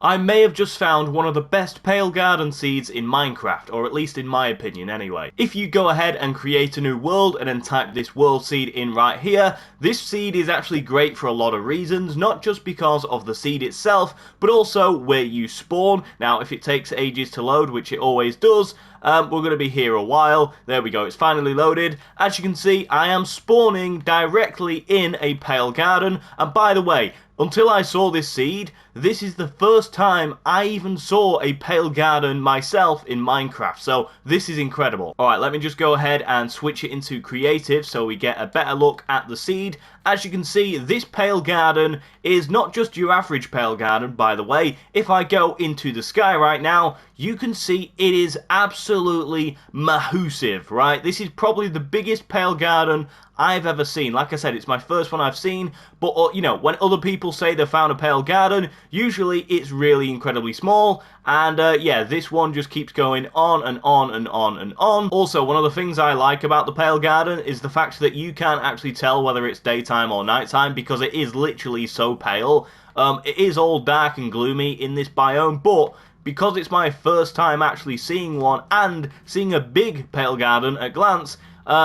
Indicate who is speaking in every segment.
Speaker 1: I may have just found one of the best Pale Garden seeds in Minecraft, or at least in my opinion anyway. If you go ahead and create a new world and then type this world seed in right here, this seed is actually great for a lot of reasons, not just because of the seed itself, but also where you spawn. Now if it takes ages to load, which it always does, we're going to be here a while. There we go, it's finally loaded. As you can see, I am spawning directly in a Pale Garden, and by the way, until I saw this seed, this is the first time I even saw a Pale Garden myself in Minecraft, so this is incredible. Alright, let me just go ahead and switch it into creative so we get a better look at the seed. As you can see, this Pale Garden is not just your average Pale Garden, by the way. If I go into the sky right now, you can see it is absolutely massive, right? This is probably the biggest Pale Garden I've ever seen. Like I said, it's my first one I've seen, but you know, when other people say they found a Pale Garden, usually it's really incredibly small, and yeah, this one just keeps going on and on and on and on. Also, one of the things I like about the Pale Garden is the fact that you can't actually tell whether it's daytime or nighttime, because it is literally so pale. It is all dark and gloomy in this biome, but because it's my first time actually seeing one and seeing a big Pale Garden at glance,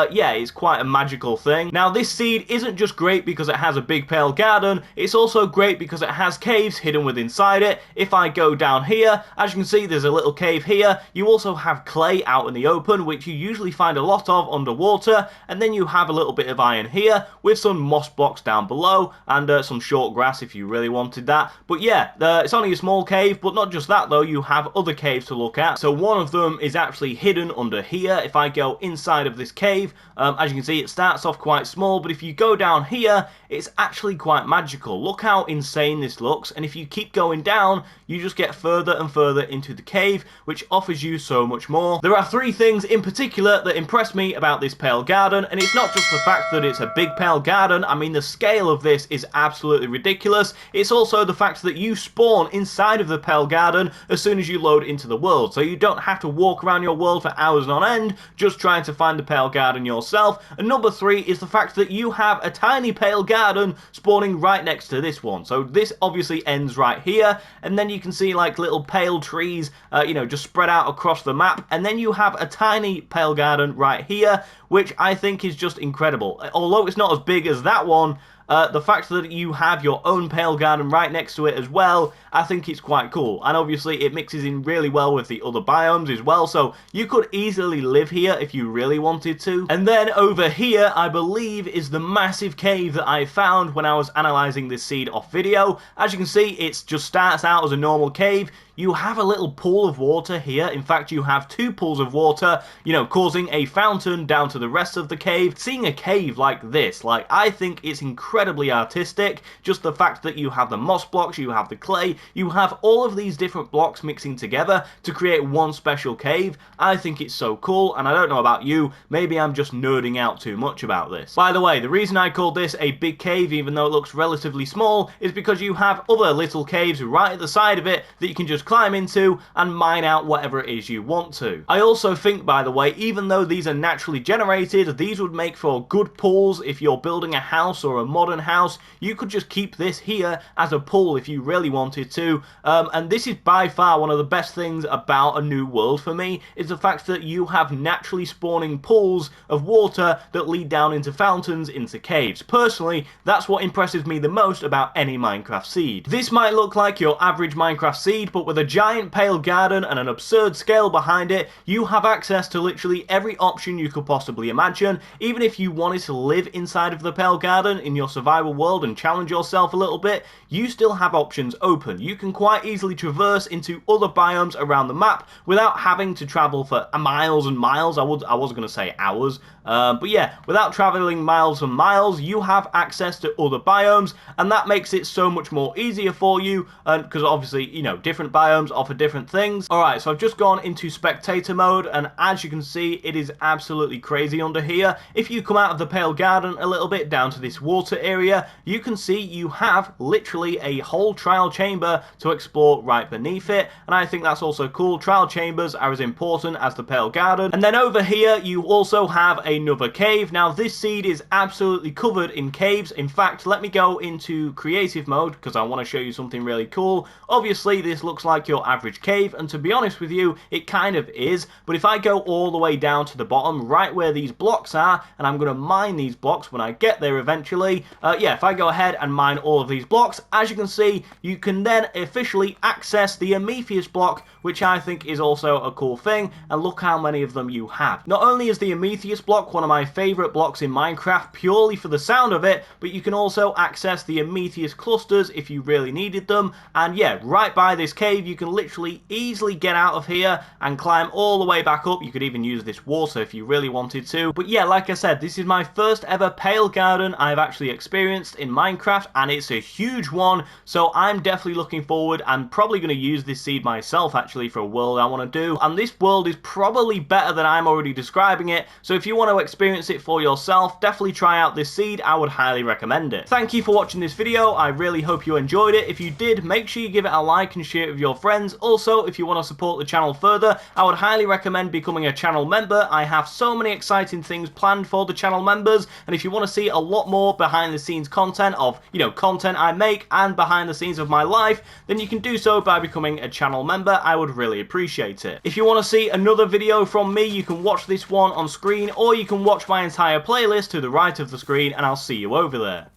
Speaker 1: yeah, it's quite a magical thing. Now, this seed isn't just great because it has a big Pale Garden, it's also great because it has caves hidden within inside it. If I go down here, as you can see, there's a little cave here. You also have clay out in the open, which you usually find a lot of underwater, and then you have a little bit of iron here, with some moss blocks down below, and some short grass if you really wanted that. But yeah, it's only a small cave, but not just that though, you have other caves to look at. So one of them is actually hidden under here. If I go inside of this cave, as you can see, it starts off quite small, but if you go down here, it's actually quite magical. Look how insane this looks, and if you keep going down, you just get further and further into the cave, which offers you so much more. There are three things in particular that impress me about this Pale Garden, and it's not just the fact that it's a big Pale Garden. I mean, the scale of this is absolutely ridiculous. It's also the fact that you spawn inside of the Pale Garden as soon as you load into the world, so you don't have to walk around your world for hours on end just trying to find the Pale Garden yourself. And number three is the fact that you have a tiny Pale Garden spawning right next to this one. So this obviously ends right here, and then you can see like little pale trees, you know, just spread out across the map, and then you have a tiny Pale Garden right here, which I think is just incredible. Although it's not as big as that one, the fact that you have your own Pale Garden right next to it as well, I think it's quite cool. And obviously it mixes in really well with the other biomes as well, so you could easily live here if you really wanted to. And then over here, I believe, is the massive cave that I found when I was analysing this seed off video. As you can see, it just starts out as a normal cave. You have a little pool of water here. In fact, you have two pools of water, you know, causing a fountain down to the rest of the cave. Seeing a cave like this, like, I think it's incredibly artistic. Just the fact that you have the moss blocks, you have the clay, you have all of these different blocks mixing together to create one special cave. I think it's so cool, and I don't know about you, maybe I'm just nerding out too much about this. By the way, the reason I called this a big cave, even though it looks relatively small, is because you have other little caves right at the side of it that you can just climb into and mine out whatever it is you want to. I also think, by the way, even though these are naturally generated, these would make for good pools if you're building a house or a modern house. You could just keep this here as a pool if you really wanted to, and this is by far one of the best things about a new world for me, is the fact that you have naturally spawning pools of water that lead down into fountains, into caves. Personally, that's what impresses me the most about any Minecraft seed. This might look like your average Minecraft seed, but with a giant Pale Garden and an absurd scale behind it, you have access to literally every option you could possibly imagine. Even if you wanted to live inside of the Pale Garden in your survival world and challenge yourself a little bit, you still have options open. You can quite easily traverse into other biomes around the map without having to travel for miles and miles. I was going to say hours, but yeah, without traveling miles and miles, you have access to other biomes, and that makes it so much more easier for you, because obviously, you know, different biomes biomes offer different things. Alright, so I've just gone into spectator mode, and as you can see, it is absolutely crazy under here. If you come out of the Pale Garden a little bit down to this water area, you can see you have literally a whole trial chamber to explore right beneath it, and I think that's also cool. Trial chambers are as important as the Pale Garden. And then over here, you also have another cave. Now, this seed is absolutely covered in caves. In fact, let me go into creative mode because I want to show you something really cool. Obviously, this looks like your average cave, and to be honest with you, it kind of is. But if I go all the way down to the bottom, right where these blocks are, and I'm going to mine these blocks when I get there eventually, yeah, if I go ahead and mine all of these blocks, as you can see, you can then officially access the Amethyst block, which I think is also a cool thing, and look how many of them you have. Not only is the Amethyst block one of my favourite blocks in Minecraft purely for the sound of it, but you can also access the Amethyst clusters if you really needed them, and yeah, right by this cave you can literally easily get out of here and climb all the way back up. You could even use this water if you really wanted to. But yeah, like I said, this is my first ever Pale Garden I've actually experienced in Minecraft, and it's a huge one, so I'm definitely looking forward. I'm probably going to use this seed myself actually for a world I want to do, and this world is probably better than I'm already describing it, so if you want to experience it for yourself, definitely try out this seed. I would highly recommend it. Thank you for watching this video. I really hope you enjoyed it. If you did, make sure you give it a like and share it with your friends. Also, if you want to support the channel further, I would highly recommend becoming a channel member. I have so many exciting things planned for the channel members, and if you want to see a lot more behind the scenes content of, you know, content I make and behind the scenes of my life, then you can do so by becoming a channel member. I would really appreciate it. If you want to see another video from me, you can watch this one on screen, or you can watch my entire playlist to the right of the screen, and I'll see you over there.